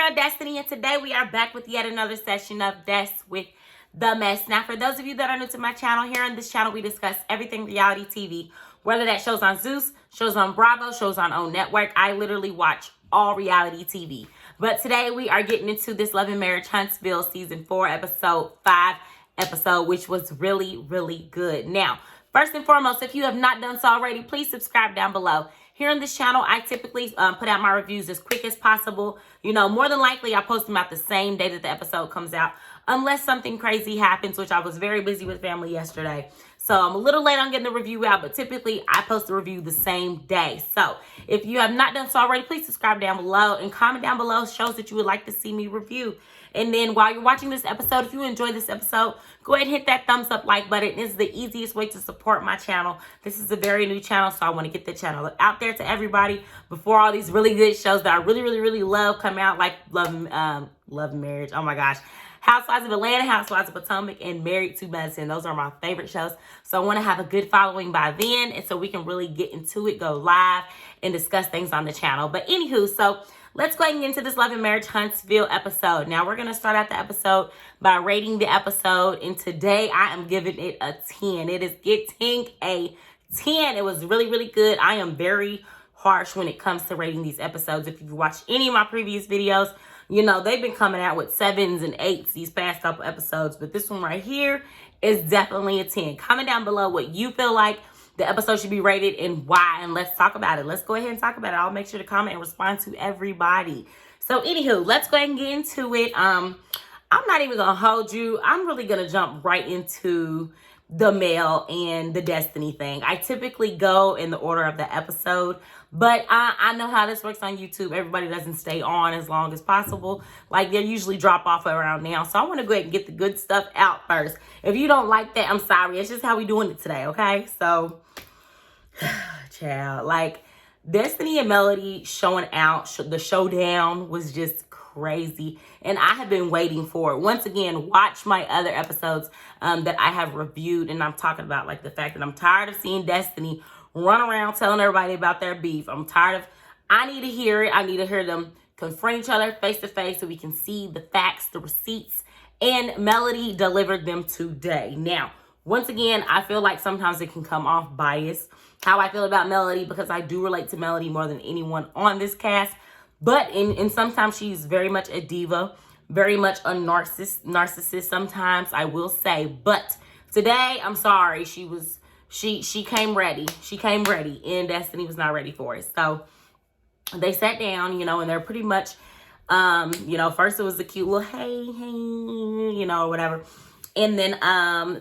girl Destiny, and today we are back with yet another session of Des with the Mess. Now, for those of you that are new to my channel, here on this channel we discuss everything reality TV, whether that shows on Zeus, shows on Bravo, shows on OWN Network. I literally watch all reality TV. But today we are getting into this Love and Marriage Huntsville season 4 episode 5 episode, which was really, really good. Now, first and foremost, if you have not done so already, please subscribe down below. Here on this channel, I typically put out my reviews as quick as possible. You know, more than likely, I post them out the same day that the episode comes out, unless something crazy happens, which I was very busy with family yesterday. So I'm a little late on getting the review out, but typically I post the review the same day. So if you have not done so already, please subscribe down below and comment down below shows that you would like to see me review. And then while you're watching this episode, if you enjoy this episode, go ahead and hit that thumbs up like button. It's the easiest way to support my channel. This is a very new channel, so I want to get the channel out there to everybody before all these really good shows that I really, really, really love come out, like Love and Marriage. Oh my gosh. Housewives of Atlanta, Housewives of Potomac, and Married to Medicine. Those are my favorite shows. So I want to have a good following by then, and so we can really get into it, go live, and discuss things on the channel. But anywho, so let's go ahead and get into this Love and Marriage Huntsville episode. Now, we're going to start out the episode by rating the episode, and today I am giving it a 10. It is getting a 10. It was really, really good. I am very harsh when it comes to rating these episodes. If you've watched any of my previous videos, you know, they've been coming out with 7s and 8s these past couple episodes, but this one right here is definitely a 10. Comment down below what you feel like the episode should be rated and why, and let's talk about it. Let's go ahead and talk about it. I'll make sure to comment and respond to everybody. So anywho, let's go ahead and get into it. I'm not even gonna hold you. I'm really gonna jump right into the Mel and the Destiny thing. I typically go in the order of the episode, but I know how this works on YouTube. Everybody doesn't stay on as long as possible. Like, they usually drop off around now. So I want to go ahead and get the good stuff out first. If you don't like that, I'm sorry. It's just how we doing it today, okay? So, child, like, Destiny and Melody showing out, the showdown was just crazy, and I have been waiting for it. Once again, watch my other episodes that I have reviewed, and I'm talking about like the fact that I'm tired of seeing Destiny run around telling everybody about their beef. I'm tired of, I need to hear it. I need to hear them confront each other face to face so we can see the facts, the receipts, and Melody delivered them today. Now, once again, I feel like sometimes it can come off biased how I feel about Melody, because I do relate to Melody more than anyone on this cast. But in sometimes she's very much a diva, very much a narcissist sometimes, I will say. But today, I'm sorry, she came ready. She came ready, and Destiny was not ready for it. So they sat down, you know, and they're pretty much, you know, first it was a cute little hey, you know, or whatever. And then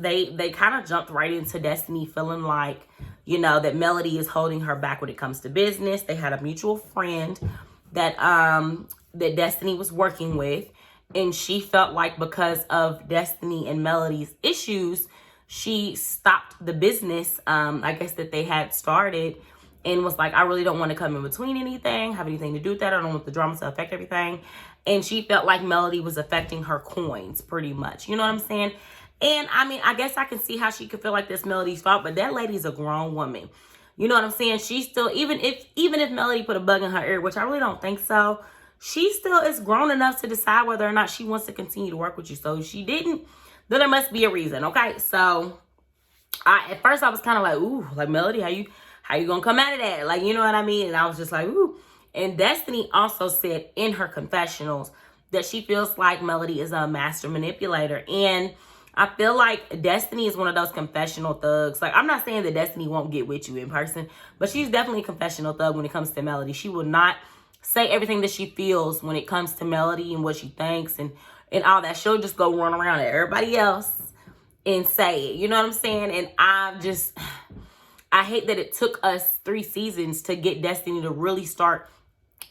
they kind of jumped right into Destiny feeling like, you know, that Melody is holding her back when it comes to business. They had a mutual friend that that Destiny was working with, and she felt like because of Destiny and Melody's issues, she stopped the business, I guess, that they had started, and was like, I really don't want to come in between anything, have anything to do with that. I don't want the drama to affect everything. And she felt like Melody was affecting her coins pretty much. You know what I'm saying? And I mean, I guess I can see how she could feel like this Melody's fault, but that lady's a grown woman. You know what I'm saying? She still, even if Melody put a bug in her ear, which I really don't think so, she still is grown enough to decide whether or not she wants to continue to work with you. So if she didn't, then there must be a reason, okay? So at first I was kind of like, ooh, like, Melody, how you gonna come out of that? Like, you know what I mean? And I was just like, ooh. And Destiny also said in her confessionals that she feels like Melody is a master manipulator. And I feel like Destiny is one of those confessional thugs. Like, I'm not saying that Destiny won't get with you in person, but she's definitely a confessional thug when it comes to Melody. She will not say everything that she feels when it comes to Melody and what she thinks and all that. She'll just go run around at everybody else and say it. You know what I'm saying? And I hate that it took us 3 seasons to get Destiny to really start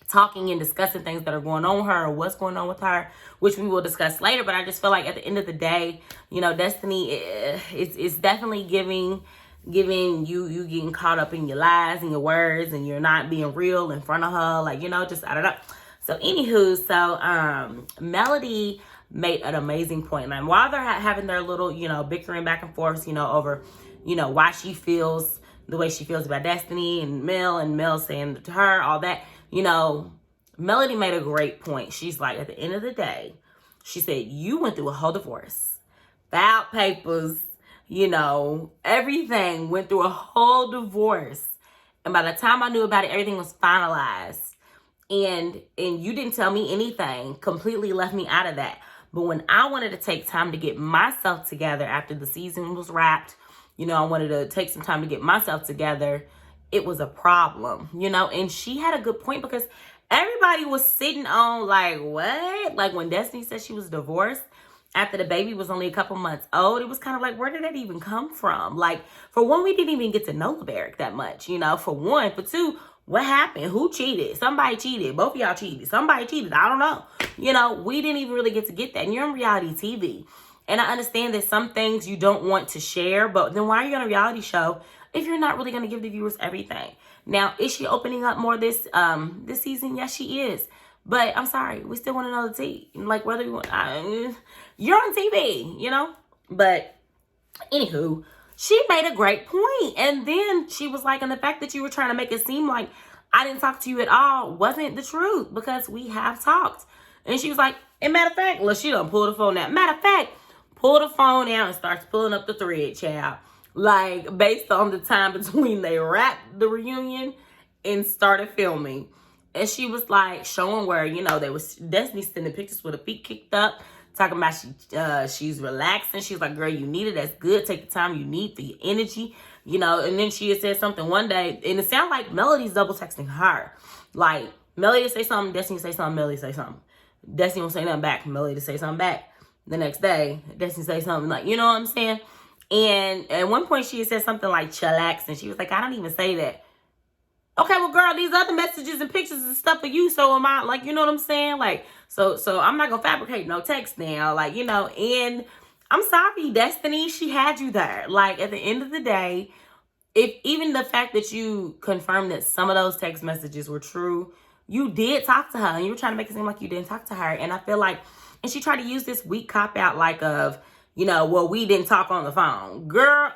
talking and discussing things that are going on with her or what's going on with her, which we will discuss later. But I just feel like at the end of the day, you know, Destiny is definitely giving you getting caught up in your lies and your words, and you're not being real in front of her. Like, you know, just, I don't know. So anywho, so Melody made an amazing point. And while they're having their little, you know, bickering back and forth, you know, over, you know, why she feels the way she feels about Destiny, and Mel saying to her all that, you know, Melody made a great point. She's like, at the end of the day, she said, you went through a whole divorce, filed papers, everything, went through a whole divorce. And by the time I knew about it, everything was finalized. And you didn't tell me anything, completely left me out of that. But when I wanted to take time to get myself together after the season was wrapped, I wanted to take some time to get myself together, it was a problem, and she had a good point, because everybody was sitting on like, what? Like when Destiny said she was divorced after the baby was only a couple months old, it was kind of like, where did that even come from? Like, for one, we didn't even get to know LeBaric that much, for one. For two, what happened? Who cheated? Somebody cheated. Both of y'all cheated. Somebody cheated. I don't know. We didn't even really get to get that. And you're on reality TV. And I understand that some things you don't want to share, but then why are you on a reality show if you're not really going to give the viewers everything? Now, is she opening up more this season? Yes, she is. But I'm sorry, we still want to know the tea. Like, whether you want, you're on TV, But anywho, she made a great point. And then she was like, and the fact that you were trying to make it seem like I didn't talk to you at all wasn't the truth, because we have talked. And she was like, and matter of fact, look, she done pull the phone out. Matter of fact, pull the phone out and starts pulling up the thread, child. Like, based on the time between they wrapped the reunion and started filming. And she was like showing where, they was Destiny sending pictures with her feet kicked up, talking about she's relaxing. She's like, girl, you need it. That's good. Take the time you need for your energy, And then she had said something one day, and it sounded like Melody's double texting her. Like, Melody say something, Destiny say something, Melody say something. Destiny won't say nothing back. Melody to say something back. The next day, Destiny say something like, you know what I'm saying? And at one point, she had said something like chillax, and she was like, I don't even say that. Okay, well, girl, these other messages and pictures and stuff for you, so am I. Like, you know what I'm saying? Like, so I'm not gonna fabricate no text now. Like, and I'm sorry, Destiny, she had you there. Like, at the end of the day, if even the fact that you confirmed that some of those text messages were true, you did talk to her, and you were trying to make it seem like you didn't talk to her. And I feel like, and she tried to use this weak cop out like of, well, we didn't talk on the phone. Girl,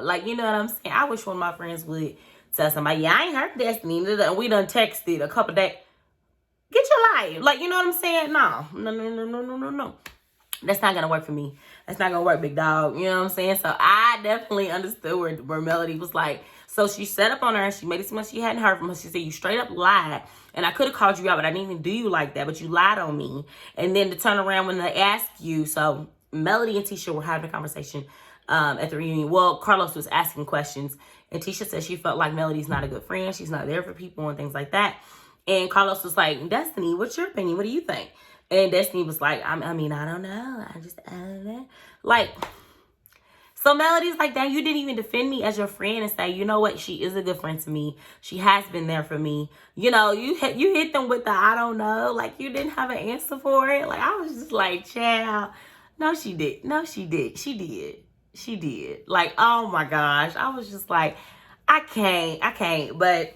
like, you know what I'm saying? I wish one of my friends would tell somebody, yeah, I ain't heard Destiny. We done texted a couple days. Get your life. Like, you know what I'm saying? No. That's not going to work for me. That's not going to work, big dog. You know what I'm saying? So I definitely understood where Melody was like, so she set up on her and she made it seem like she hadn't heard from her. She said, you straight up lied. And I could have called you out, but I didn't even do you like that. But you lied on me. And then to turn around when they asked you. So Melody and Tisha were having a conversation at the reunion. Well, Carlos was asking questions. And Tisha said she felt like Melody's not a good friend. She's not there for people and things like that. And Carlos was like, Destiny, what's your opinion? What do you think? And Destiny was like, I don't know. I don't know. Like, so Melody's like, dang, you didn't even defend me as your friend and say, you know what? She is a good friend to me. She has been there for me. You hit them with the, I don't know. Like, you didn't have an answer for it. Like, I was just like, child. No, she did. No, she did. She did. She did. Like, oh my gosh. I was just like, I can't. But,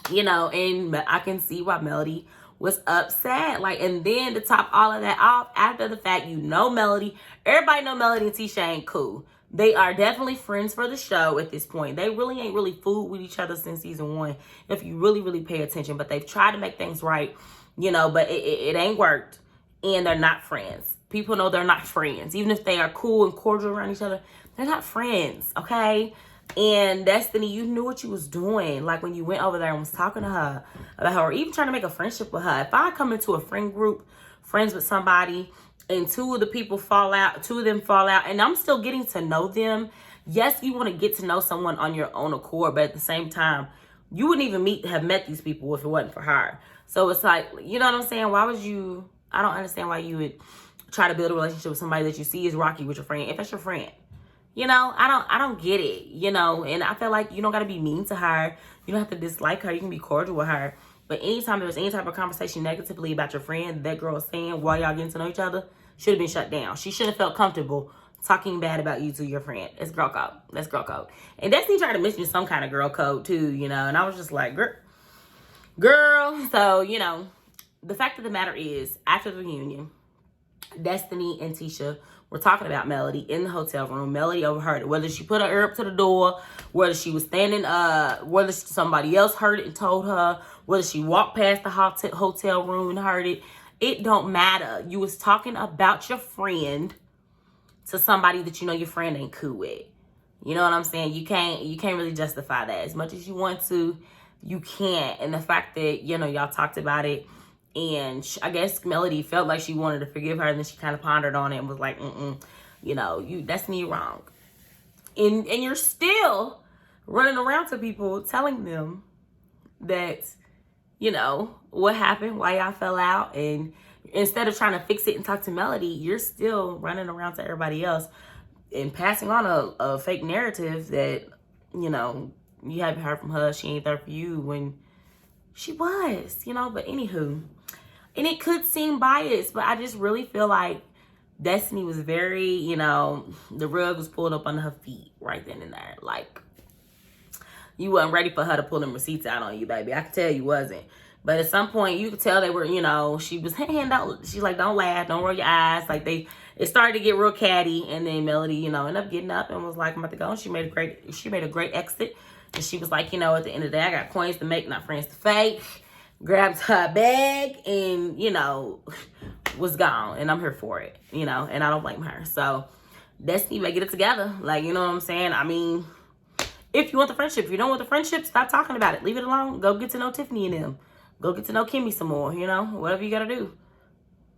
and I can see why Melody was upset. Like, and then to top all of that off, after the fact, Melody, everybody know Melody and Tisha ain't cool. They are definitely friends for the show at this point. They really ain't really fooled with each other since season 1, if you really, really pay attention. But they've tried to make things right, but it ain't worked. And they're not friends. People know they're not friends. Even if they are cool and cordial around each other, they're not friends, okay? And Destiny, you knew what you was doing. Like when you went over there and was talking to her about her, or even trying to make a friendship with her. If I come into a friend group, friends with somebody, and two of them fall out, and I'm still getting to know them. Yes, you want to get to know someone on your own accord, but at the same time, you wouldn't even have met these people if it wasn't for her. So it's like, you know what I'm saying? I don't understand why you would try to build a relationship with somebody that you see is rocky with your friend, if that's your friend. I don't get it, and I feel like you don't got to be mean to her. You don't have to dislike her. You can be cordial with her. But anytime there's any type of conversation negatively about your friend that girl is saying while y'all getting to know each other, should have been shut down. She should have felt comfortable talking bad about you to your friend. It's girl code. That's girl code. And Destiny tried to mention some kind of girl code too, and I was just like, girl. So, the fact of the matter is, after the reunion, Destiny and Tisha were talking about Melody in the hotel room. Melody overheard it. Whether she put her ear up to the door, whether she was standing, whether somebody else heard it and told her, whether she walked past the hotel room and heard it, it don't matter. You was talking about your friend to somebody that you know your friend ain't cool with. You know what I'm saying? You can't really justify that. As much as you want to, you can't. And the fact that, you know, y'all talked about it, and I guess Melody felt like she wanted to forgive her, and then she kind of pondered on it and was like, you know, that's me wrong. And you're still running around to people telling them that, you know, what happened, why y'all fell out, and instead of trying to fix it and talk to Melody, you're still running around to everybody else and passing on a fake narrative that, you know, you haven't heard from her, she ain't there for you, when she was, you know. But anywho, and it could seem biased, but I just really feel like Destiny was very, you know, the rug was pulled up under her feet right then and there. Like, you wasn't ready for her to pull them receipts out on you, baby. I could tell you wasn't. But at some point, you could tell they were, you know, she was, she's like, don't laugh, don't roll your eyes. Like, it started to get real catty. And then Melody, you know, ended up getting up and was like, I'm about to go. And she made a great exit. And she was like, you know, at the end of the day, I got coins to make, not friends to fake. Grabbed her bag and, you know, was gone. And I'm here for it, you know, and I don't blame her. So, Destiny may get it together. Like, you know what I'm saying? I mean, if you want the friendship, if you don't want the friendship, stop talking about it. Leave it alone. Go get to know Tiffany and them. Go get to know Kimmy some more, you know, whatever you got to do,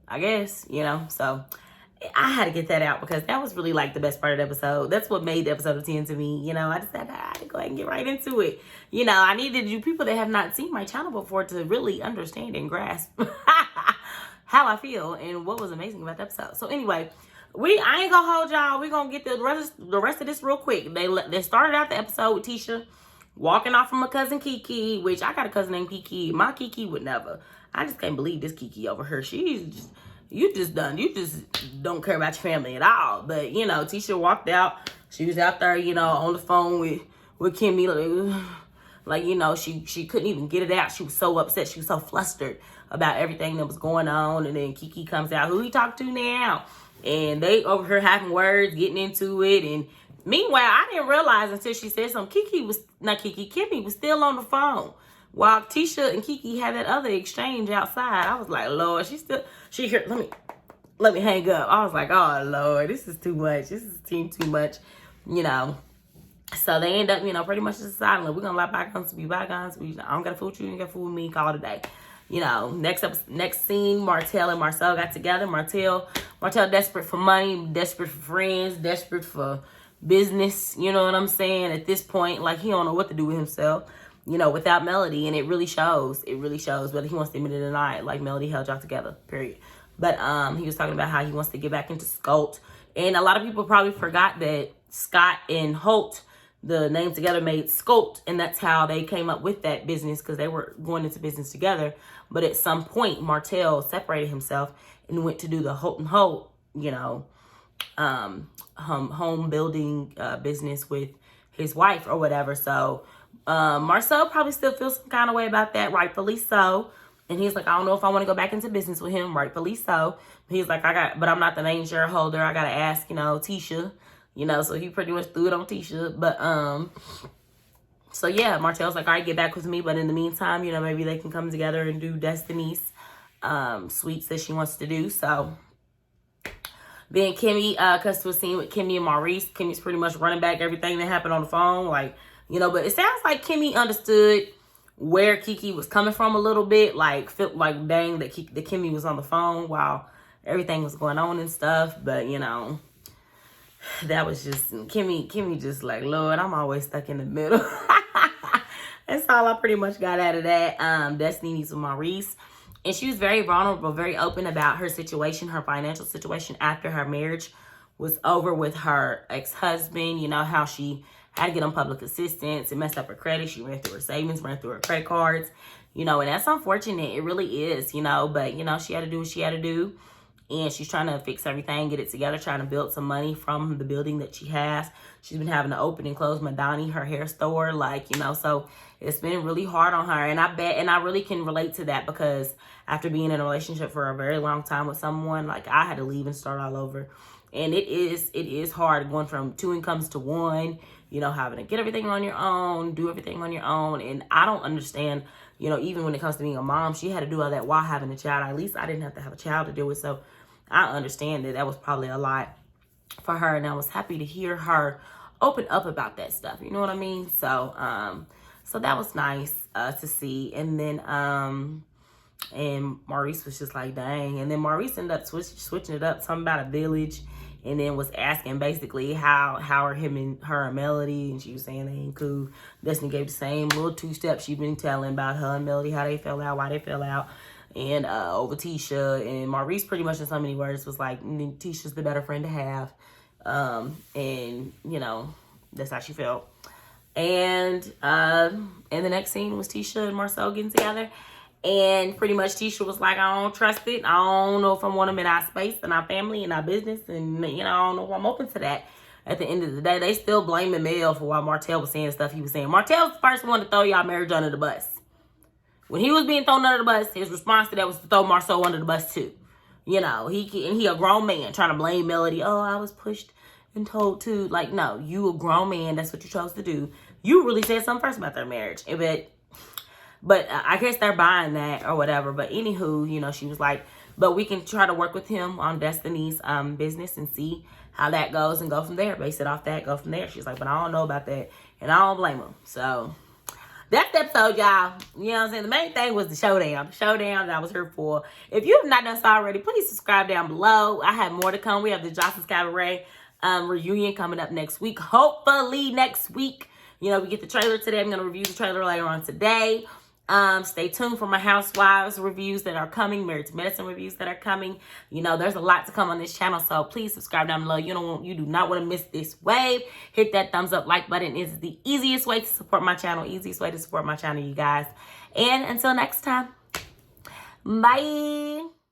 I guess, you know. So I had to get that out because that was really like the best part of the episode. That's what made the episode of 10 to me, you know. I just had to go ahead and get right into it. You know, I needed you people that have not seen my channel before to really understand and grasp how I feel and what was amazing about the episode. So anyway, I ain't gonna hold y'all. We're gonna get the rest of this real quick. They started out the episode with Tisha walking off from her cousin Kiki, which I got a cousin named Kiki. My Kiki would never. I just can't believe this Kiki over her. You just don't care about your family at all. But, you know, Tisha walked out. She was out there, you know, on the phone with Kimmy. Like, you know, she couldn't even get it out. She was so upset. She was so flustered about everything that was going on. And then Kiki comes out. Who he talk to now? And they over here having words, getting into it. And meanwhile, I didn't realize until she said something. Kimmy was still on the phone while Tisha and Kiki had that other exchange outside. I was like, Lord, she here. Let me hang up. I was like, oh Lord, this is too much. This is too much, you know. So they end up, you know, pretty much just deciding, we're gonna let bygones be bygones. I don't gotta fool with you, you ain't gotta fool with me. Call it a day. You know, next scene, Martell and Marcel got together. Martell desperate for money, desperate for friends, desperate for business. You know what I'm saying? At this point, like, he don't know what to do with himself, you know, without Melody. And it really shows. It really shows, whether he wants to admit it or not. Like, Melody held y'all together, period. But he was talking about how he wants to get back into Scout. And a lot of people probably forgot that Scott and Holt, the name together, made Scout, and that's how they came up with that business, because they were going into business together. But at some point, Martell separated himself and went to do the Holt and Holt, you know, home building business with his wife or whatever. So Marcel probably still feels some kind of way about that, rightfully so. And he's like, I don't know if I want to go back into business with him, rightfully so. He's like, but I'm not the main shareholder. I gotta ask, you know, Tisha. You know, so he pretty much threw it on Tisha. But, so yeah, Martell's like, all right, get back with me. But in the meantime, you know, maybe they can come together and do Destiny's sweets that she wants to do. So then Kimmy, cuts to a scene with Kimmy and Maurice. Kimmy's pretty much running back everything that happened on the phone. Like, you know, but it sounds like Kimmy understood where Kiki was coming from a little bit. Like, felt like, dang, that Kimmy was on the phone while everything was going on and stuff. But, you know, that was just Kimmy just like, Lord, I'm always stuck in the middle. That's all I pretty much got out of that. Destiny needs with Maurice. And she was very vulnerable, very open about her situation, her financial situation after her marriage was over with her ex-husband. You know, how she had to get on public assistance. It messed up her credit. She ran through her savings, ran through her credit cards. You know, and that's unfortunate. It really is, you know. But, you know, she had to do what she had to do. And she's trying to fix everything, get it together, trying to build some money from the building that she has. She's been having to open and close Madani, her hair store. Like, you know, so it's been really hard on her. And I really can relate to that, because after being in a relationship for a very long time with someone, like, I had to leave and start all over. And it is hard going from 2 incomes to 1, you know, having to get everything on your own, do everything on your own. And I don't understand, you know, even when it comes to being a mom, she had to do all that while having a child. At least I didn't have to have a child to deal with. So I understand that was probably a lot for her. And I was happy to hear her open up about that stuff. You know what I mean? So, so that was nice to see. And then, and Maurice was just like, dang. And then Maurice ended up switching it up, something about a village, and then was asking basically how are him and her and Melody, and she was saying they ain't cool. Destiny gave the same little 2 steps she'd been telling about her and Melody, how they fell out, why they fell out, and over Tisha. And Maurice pretty much in so many words was like, Tisha's the better friend to have. And, you know, that's how she felt. And the next scene was Tisha and Marcel getting together. And pretty much Tisha was like, I don't trust it. I don't know if I want them in our space and our family and our business. And, you know, I don't know if I'm open to that. At the end of the day, they still blaming Mel for why Martell was saying stuff he was saying. Martell's the first one to throw y'all marriage under the bus. When he was being thrown under the bus, his response to that was to throw Marcel under the bus too. You know, he a grown man trying to blame Melody. Oh, I was pushed and told to. Like, no, you a grown man. That's what you chose to do. You really said something first about their marriage. But I guess they're buying that or whatever. But anywho, you know, she was like, but we can try to work with him on Destiny's business and see how that goes and go from there. Base it off that, go from there. She's like, but I don't know about that. And I don't blame him. So that's the episode, y'all. You know what I'm saying? The main thing was the showdown. The showdown that I was here for. If you have not done so already, please subscribe down below. I have more to come. We have the Johnson's Cabaret reunion coming up next week. Hopefully next week. You know, we get the trailer today. I'm going to review the trailer later on today. Stay tuned for my Housewives reviews that are coming, Married to Medicine reviews that are coming. You know, there's a lot to come on this channel, so please subscribe down below. You do not want to miss this wave. Hit that thumbs up like button. It's the easiest way to support my channel, you guys. And until next time, bye.